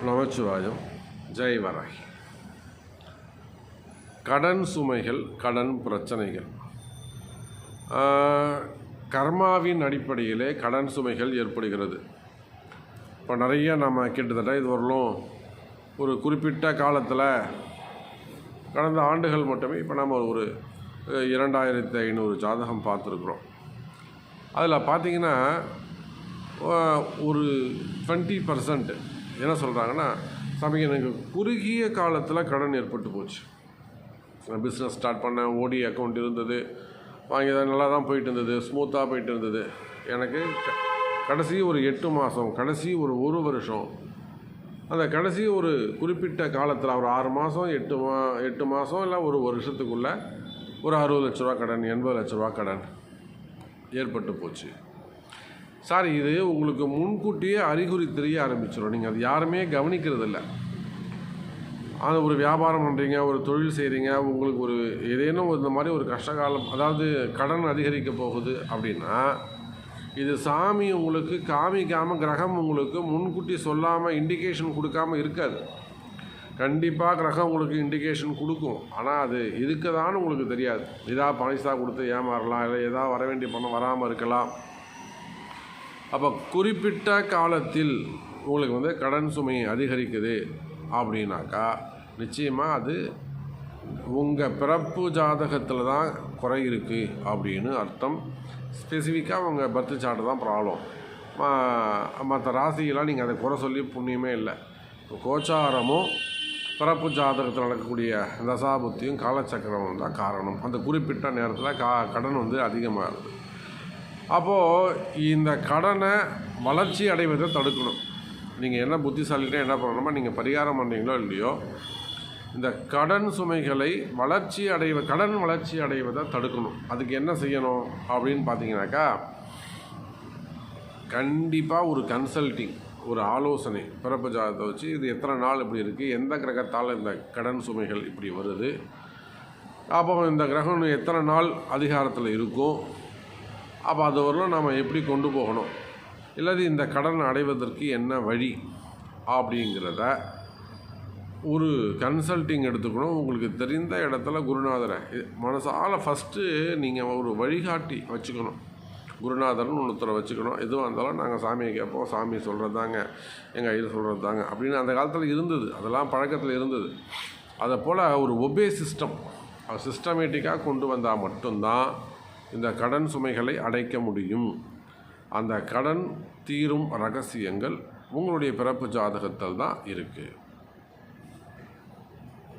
நமச்சிவாயம். ஜெய் வராகி. கடன் சுமைகள், கடன் பிரச்சனைகள், கர்மாவின் அடிப்படையிலே கடன் சுமைகள் ஏற்படுகிறது. இப்போ நிறைய நம்ம கிட்டத்தட்ட இது வரலும் ஒரு குறிப்பிட்ட காலத்தில் கடந்த ஆண்டுகள் மட்டுமே இப்போ நம்ம ஒரு 2500 ஜாதகம் பார்த்துருக்குறோம். அதில் பார்த்திங்கன்னா ஒரு 20% என்ன சொல்கிறாங்கன்னா, சாமி எனக்கு குறுகிய காலத்தில் கடன் ஏற்பட்டு போச்சு. பிஸ்னஸ் ஸ்டார்ட் பண்ணேன், ஓடி அக்கௌண்ட் இருந்தது, வாங்கி தான் நல்லா தான் போயிட்டு இருந்தது, ஸ்மூத்தாக போயிட்டு இருந்தது. எனக்கு கடைசி ஒரு 8 மாதம், கடைசி ஒரு வருஷம், அந்த கடைசி ஒரு குறிப்பிட்ட காலத்தில் ஒரு 6 மாதம் 8 மாதம் இல்லை ஒரு வருஷத்துக்குள்ளே ஒரு 60 லட்ச ரூபா கடன், 80 லட்ச ரூபா கடன் ஏற்பட்டு போச்சு. சார், இது உங்களுக்கு முன்கூட்டியே அறிகுறி தெரிய ஆரம்பிச்சிடும். நீங்கள் அது யாருமே கவனிக்கிறது இல்லை. அது ஒரு வியாபாரம் பண்ணுறீங்க, ஒரு தொழில் செய்கிறீங்க, உங்களுக்கு ஒரு ஏதேனும் இந்த மாதிரி ஒரு கஷ்டகாலம், அதாவது கடன் அதிகரிக்க போகுது அப்படின்னா, இது சாமி உங்களுக்கு காமிக்காமல், கிரகம் உங்களுக்கு முன்கூட்டி சொல்லாமல், இண்டிகேஷன் கொடுக்காமல் இருக்காது. கண்டிப்பாக கிரகம் உங்களுக்கு இண்டிகேஷன் கொடுக்கும். ஆனால் அது இதுக்குதான்னு உங்களுக்கு தெரியாது. ஏதாவது பைசா கொடுத்து ஏமாறலாம், இல்லை ஏதாவது வர வேண்டிய பணம் வராமல் இருக்கலாம். அப்போ குறிப்பிட்ட காலத்தில் உங்களுக்கு கடன் சுமை அதிகரிக்குது அப்படின்னாக்கா, நிச்சயமாக அது உங்கள் பிறப்பு ஜாதகத்தில் தான் குறை இருக்குது அப்படின்னு அர்த்தம். ஸ்பெசிஃபிக்காக உங்கள் பர்த் சார்ட்டு தான் ப்ராப்ளம். மற்ற ராசிகளாக நீங்கள் அதை குறை சொல்லி புண்ணியமே இல்லை. கோச்சாரமும் பிறப்பு ஜாதகத்தில் நடக்கக்கூடிய தசாபுத்தியும் காலச்சக்கரமும் தான் காரணம். அந்த குறிப்பிட்ட நேரத்தில் கடன் அதிகமாகுது. அப்போது இந்த கடனை வளர்ச்சி அடைவதை தடுக்கணும். நீங்கள் என்ன புத்திசாலிட்டே என்ன பண்ணணுமோ, நீங்கள் பரிகாரம் பண்ணுறீங்களோ இல்லையோ, இந்த கடன் சுமைகளை கடன் வளர்ச்சி அடைவதை தடுக்கணும். அதுக்கு என்ன செய்யணும் அப்படின்னு பார்த்தீங்கன்னாக்கா, கண்டிப்பாக ஒரு கன்சல்டிங், ஒரு ஆலோசனை, பிறப்பு ஜாதகத்தை வச்சு இது எத்தனை நாள் இப்படி இருக்குது, எந்த கிரகத்தால் இந்த கடன் சுமைகள் இப்படி வருது, அப்போ இந்த கிரகம் எத்தனை நாள் அதிகாரத்தில் இருக்கும், அப்போ அது வரலும் நாம் எப்படி கொண்டு போகணும், இல்லாது இந்த கடன் அடைவதற்கு என்ன வழி அப்படிங்கிறத ஒரு கன்சல்டிங் எடுத்துக்கணும். உங்களுக்கு தெரிந்த இடத்துல குருநாதரை மனசால் ஃபஸ்ட்டு நீங்கள் ஒரு வழிகாட்டி வச்சுக்கணும். குருநாதர்னு ஒருத்தரை வச்சுக்கணும். எதுவாக இருந்தாலும் நாங்கள் சாமியை கேட்போம், சாமி சொல்கிறது தாங்க, எங்கள் ஐயர் சொல்கிறது தாங்க அப்படின்னு அந்த காலத்தில் இருந்தது. அதெல்லாம் பழக்கத்தில் இருந்தது. அதை போல் ஒரு ஒபே சிஸ்டம், சிஸ்டமேட்டிக்காக கொண்டு வந்தால் மட்டும்தான் இந்த கடன் சுமைகளை அடைக்க முடியும். அந்த கடன் தீரும் ரகசியங்கள் உங்களுடைய பிறப்பு ஜாதகத்தில் தான் இருக்குது.